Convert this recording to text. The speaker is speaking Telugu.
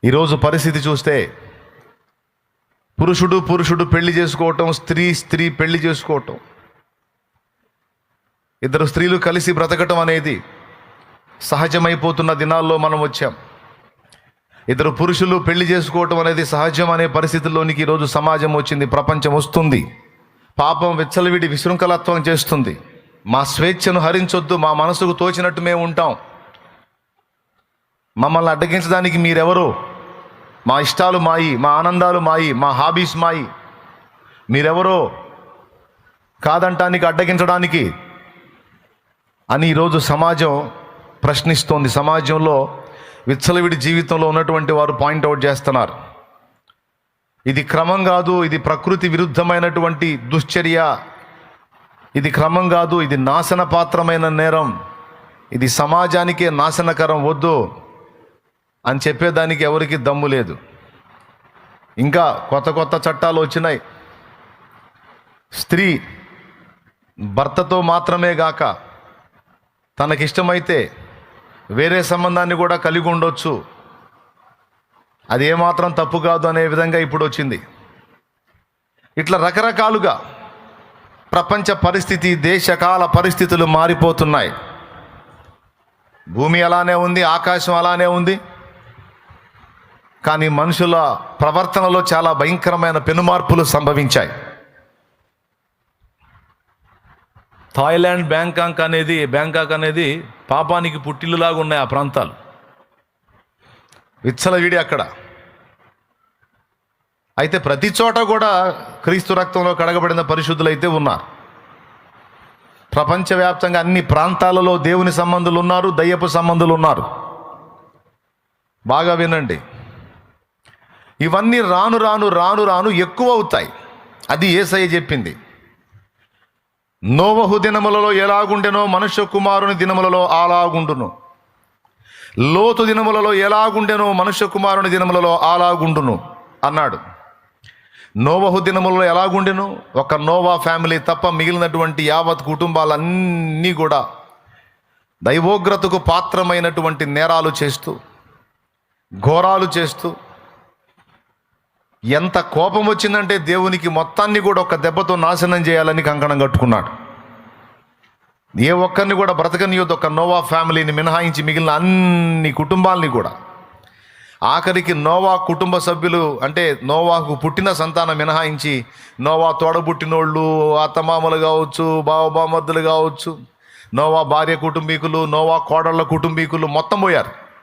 ఈరోజు పరిస్థితి చూస్తే పురుషుడు పెళ్లి చేసుకోవటం, స్త్రీ పెళ్లి చేసుకోవటం, ఇద్దరు స్త్రీలు కలిసి బ్రతకటం అనేది సహజమైపోతున్న దినాల్లో మనం వచ్చాం. ఇద్దరు పురుషులు పెళ్లి చేసుకోవటం అనేది సహజం అనే పరిస్థితుల్లోనికి ఈరోజు సమాజం వచ్చింది, ప్రపంచం వస్తుంది. పాపం విచ్చలవిడి విశృంఖలత్వం చేస్తుంది. మా స్వేచ్ఛను హరించొద్దు, మా మనసుకు తోచినట్టు మేము ఉంటాం, మమ్మల్ని అడ్డగించడానికి మీరెవరో, మా ఇష్టాలు మాయి, మా ఆనందాలు మాయి, మా హాబీస్ మాయి, మీరెవరో కాదంటానికి, అడ్డగించడానికి అని ఈరోజు సమాజం ప్రశ్నిస్తోంది. సమాజంలో విచ్చలవిడి జీవితంలో ఉన్నటువంటి వారు పాయింట్అవుట్ చేస్తున్నారు, ఇది క్రమం కాదు, ఇది ప్రకృతి విరుద్ధమైనటువంటి దుశ్చర్య, ఇది క్రమం కాదు, ఇది నాశనపాత్రమైన నేరం, ఇది సమాజానికే నాశనకరం, వద్దు అని చెప్పేదానికి ఎవరికి దమ్ము లేదు. ఇంకా కొత్త చట్టాలు వచ్చినాయి. స్త్రీ భర్తతో మాత్రమే గాక తనకిష్టమైతే వేరే సంబంధాన్ని కూడా కలిగి ఉండొచ్చు, అది ఏమాత్రం తప్పు కాదు అనే విధంగా ఇప్పుడు వచ్చింది. ఇట్లా రకరకాలుగా ప్రపంచ పరిస్థితి, దేశకాల పరిస్థితులు మారిపోతున్నాయి. భూమి అలానే ఉంది, ఆకాశం అలానే ఉంది, కానీ మనుషుల ప్రవర్తనలో చాలా భయంకరమైన పెనుమార్పులు సంభవించాయి. థాయిలాండ్ బ్యాంకాక్ అనేది పాపానికి పుట్టిల్లులాగా ఉన్నాయి ఆ ప్రాంతాలు. విచ్చలవిడి అక్కడ. అయితే ప్రతి చోట కూడా క్రీస్తు రక్తంలో కడగబడిన పరిశుద్ధులైతే ఉన్నారు. ప్రపంచవ్యాప్తంగా అన్ని ప్రాంతాలలో దేవుని సంబంధులు ఉన్నారు, దయ్యపు సంబంధులు ఉన్నారు. బాగా వినండి, ఇవన్నీ రాను రాను రాను రాను ఎక్కువ అవుతాయి. అది యేసయ్య చెప్పింది. నోవహు దినములలో ఎలాగుండెనో మనుష్య కుమారుని దినములలో అలాగుండును, లోతు దినములలో ఎలాగుండెనో మనుష్య కుమారుని దినములలో అలాగుండును అన్నాడు. నోవహు దినములలో ఎలాగుండెను? ఒక నోవా ఫ్యామిలీ తప్ప మిగిలినటువంటి యావత్ కుటుంబాలన్నీ కూడా దైవోగ్రతకు పాత్రమైనటువంటి నేరాలు చేస్తూ, ఘోరాలు చేస్తూ, ఎంత కోపం వచ్చిందంటే దేవునికి మొత్తాన్ని కూడా ఒక దెబ్బతో నాశనం చేయాలని కంకణం కట్టుకున్నాడు. ఏ ఒక్కరిని కూడా బ్రతకనియొద్దు, ఒక నోవా ఫ్యామిలీని మినహాయించి మిగిలిన అన్ని కుటుంబాలని కూడా. ఆఖరికి నోవా కుటుంబ సభ్యులు అంటే నోవాకు పుట్టిన సంతానం మినహాయించి నోవా తోడబుట్టినోళ్ళు, అత్తమామలు కావచ్చు, బావబామర్దులు కావచ్చు, నోవా భార్య కుటుంబీకులు, నోవా కోడళ్ళ కుటుంబీకులు మొత్తం పోయారు.